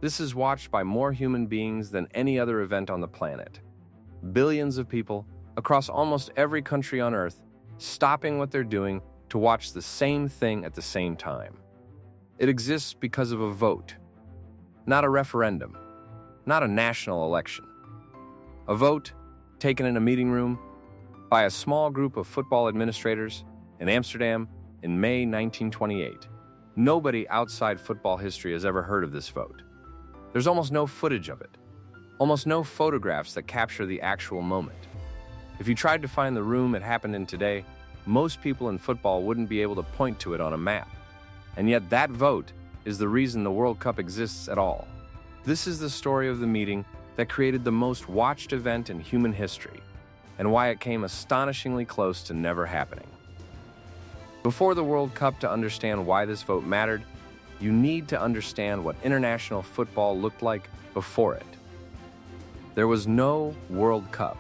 This is watched by more human beings than any other event on the planet. Billions of people across almost every country on Earth stopping what they're doing to watch the same thing at the same time. It exists because of a vote, not a referendum, not a national election. A vote taken in a meeting room by a small group of football administrators in Amsterdam in May 1928. Nobody outside football history has ever heard of this vote. There's almost no footage of it, almost no photographs that capture the actual moment. If you tried to find the room it happened in today, most people in football wouldn't be able to point to it on a map. And yet that vote is the reason the World Cup exists at all. This is the story of the meeting that created the most watched event in human history, and why it came astonishingly close to never happening. Before the World Cup, to understand why this vote mattered, you need to understand what international football looked like before it. There was no World Cup.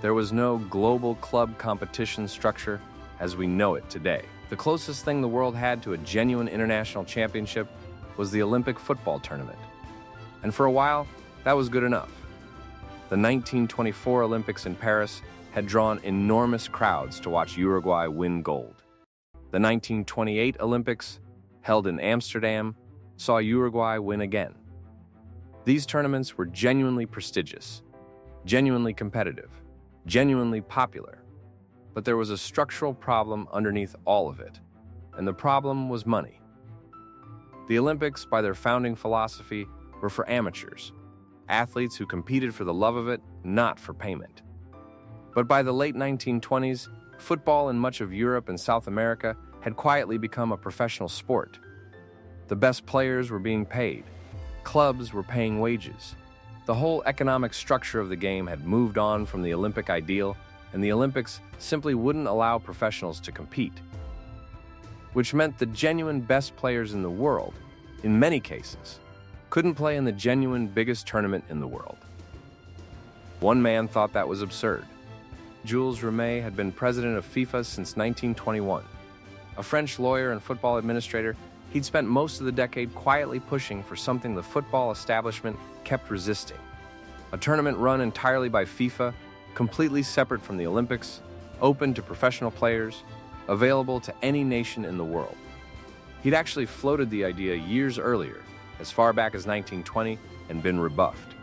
There was no global club competition structure as we know it today. The closest thing the world had to a genuine international championship was the Olympic football tournament. And for a while, that was good enough. The 1924 Olympics in Paris had drawn enormous crowds to watch Uruguay win gold. The 1928 Olympics, held in Amsterdam, saw Uruguay win again. These tournaments were genuinely prestigious, genuinely competitive, genuinely popular. But there was a structural problem underneath all of it, and the problem was money. The Olympics, by their founding philosophy, were for amateurs, athletes who competed for the love of it, not for payment. But by the late 1920s, football in much of Europe and South America had quietly become a professional sport. The best players were being paid. Clubs were paying wages. The whole economic structure of the game had moved on from the Olympic ideal, and the Olympics simply wouldn't allow professionals to compete. Which meant the genuine best players in the world, in many cases, couldn't play in the genuine biggest tournament in the world. One man thought that was absurd. Jules Rimet had been president of FIFA since 1921. A French lawyer and football administrator, he'd spent most of the decade quietly pushing for something the football establishment kept resisting. A tournament run entirely by FIFA, completely separate from the Olympics, open to professional players, available to any nation in the world. He'd actually floated the idea years earlier, as far back as 1920, and been rebuffed.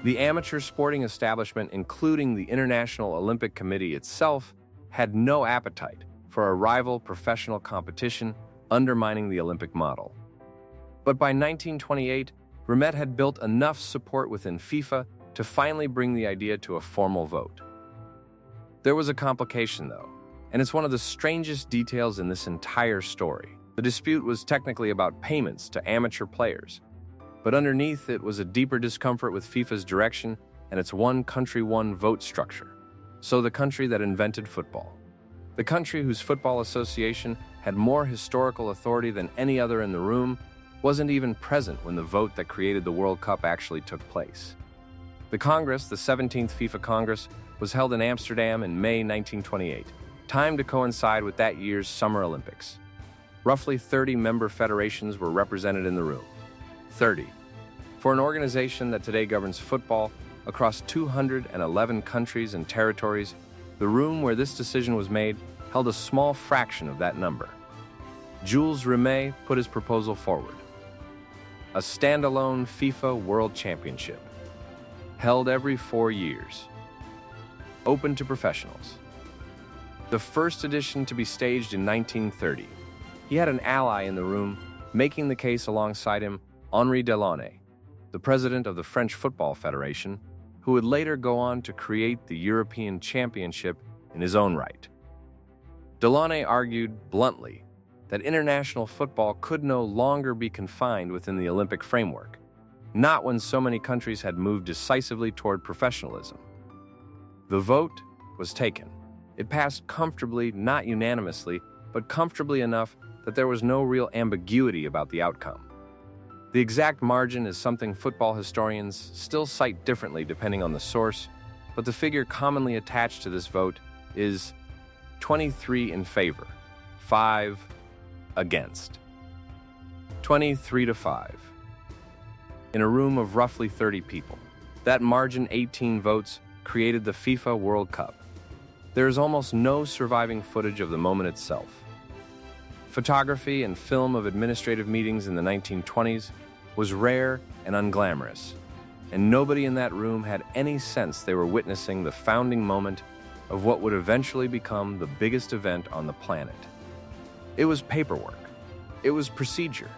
The amateur sporting establishment, including the International Olympic Committee itself, had no appetite for a rival professional competition undermining the Olympic model. But by 1928, Rimet had built enough support within FIFA to finally bring the idea to a formal vote. There was a complication, though, and it's one of the strangest details in this entire story. The dispute was technically about payments to amateur players, but underneath it was a deeper discomfort with FIFA's direction and its one country, one vote structure. So the country that invented football. The country whose football association had more historical authority than any other in the room wasn't even present when the vote that created the World Cup actually took place. The Congress, the 17th FIFA Congress, was held in Amsterdam in May 1928, timed to coincide with that year's Summer Olympics. Roughly 30 member federations were represented in the room. 30. For an organization that today governs football across 211 countries and territories, the room where this decision was made held a small fraction of that number. Jules Rimet put his proposal forward. A standalone FIFA World Championship, held every 4 years, open to professionals. The first edition to be staged in 1930. He had an ally in the room, making the case alongside him, Henri Delaunay, the president of the French Football Federation, who would later go on to create the European Championship in his own right. Delaunay argued bluntly that international football could no longer be confined within the Olympic framework, not when so many countries had moved decisively toward professionalism. The vote was taken. It passed comfortably, not unanimously, but comfortably enough that there was no real ambiguity about the outcome. The exact margin is something football historians still cite differently depending on the source, but the figure commonly attached to this vote is 23 in favor, 5 against. 23 to 5. in a room of roughly 30 people. That margin, 18 votes, created the FIFA World Cup. There is almost no surviving footage of the moment itself. Photography and film of administrative meetings in the 1920s was rare and unglamorous, and nobody in that room had any sense they were witnessing the founding moment of what would eventually become the biggest event on the planet. It was paperwork. It was procedure.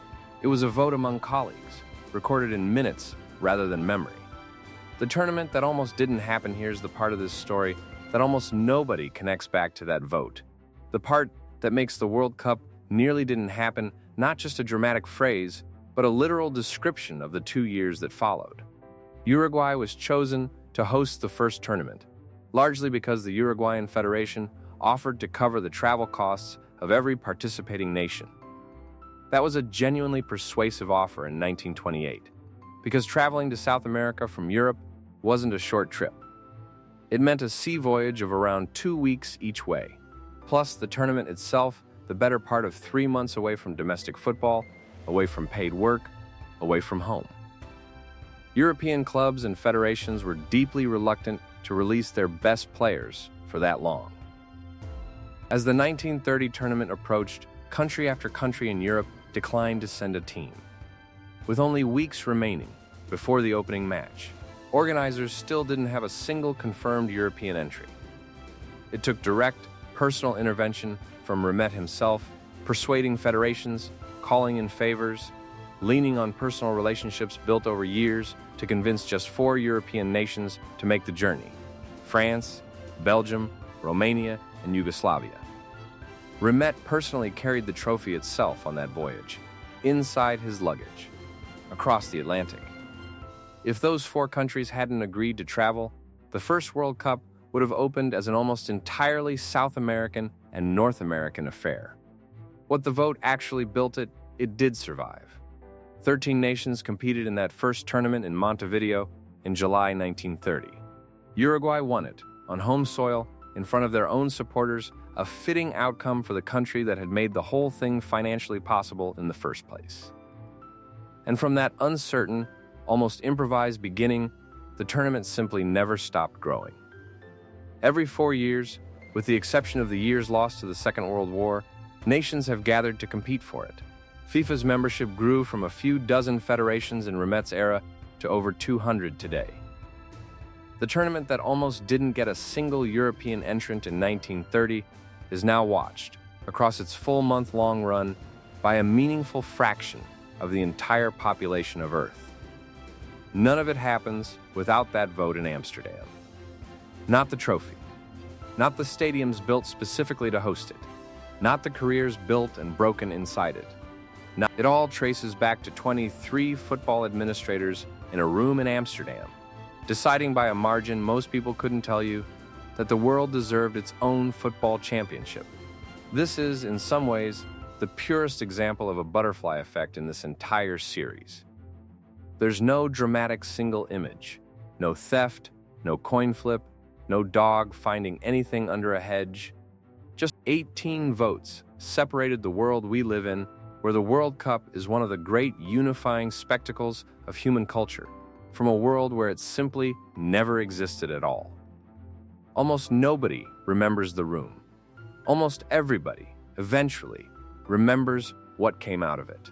It was a vote among colleagues, recorded in minutes rather than memory. The tournament that almost didn't happen here is the part of this story that almost nobody connects back to that vote. The part that makes the World Cup nearly didn't happen, not just a dramatic phrase, but a literal description of the 2 years that followed. Uruguay was chosen to host the first tournament, largely because the Uruguayan Federation offered to cover the travel costs of every participating nation. That was a genuinely persuasive offer in 1928, because traveling to South America from Europe wasn't a short trip. It meant a sea voyage of around 2 weeks each way, plus the tournament itself, the better part of 3 months away from domestic football, away from paid work, away from home. European clubs and federations were deeply reluctant to release their best players for that long. As the 1930 tournament approached, country after country in Europe declined to send a team. With only weeks remaining before the opening match, organizers still didn't have a single confirmed European entry. It took direct, personal intervention from Rimet himself, persuading federations, calling in favors, leaning on personal relationships built over years to convince just 4 European nations to make the journey: France, Belgium, Romania, and Yugoslavia. Rimet personally carried the trophy itself on that voyage, inside his luggage, across the Atlantic. If those 4 countries hadn't agreed to travel, the first World Cup would have opened as an almost entirely South American and North American affair. What the vote actually built it did survive. 13 nations competed in that first tournament in Montevideo in July 1930. Uruguay won it, on home soil, in front of their own supporters, a fitting outcome for the country that had made the whole thing financially possible in the first place. And from that uncertain, almost improvised beginning, the tournament simply never stopped growing. Every 4 years, with the exception of the years lost to the Second World War, nations have gathered to compete for it. FIFA's membership grew from a few dozen federations in Rimet's era to over 200 today. The tournament that almost didn't get a single European entrant in 1930 is now watched, across its full month-long run, by a meaningful fraction of the entire population of Earth. None of it happens without that vote in Amsterdam. Not the trophy, not the stadiums built specifically to host it, not the careers built and broken inside it. It all traces back to 23 football administrators in a room in Amsterdam, deciding by a margin most people couldn't tell you that the world deserved its own football championship. This is, in some ways, the purest example of a butterfly effect in this entire series. There's no dramatic single image, no theft, no coin flip, no dog finding anything under a hedge. Just 18 votes separated the world we live in, where the World Cup is one of the great unifying spectacles of human culture, from a world where it simply never existed at all. Almost nobody remembers the room. Almost everybody, eventually, remembers what came out of it.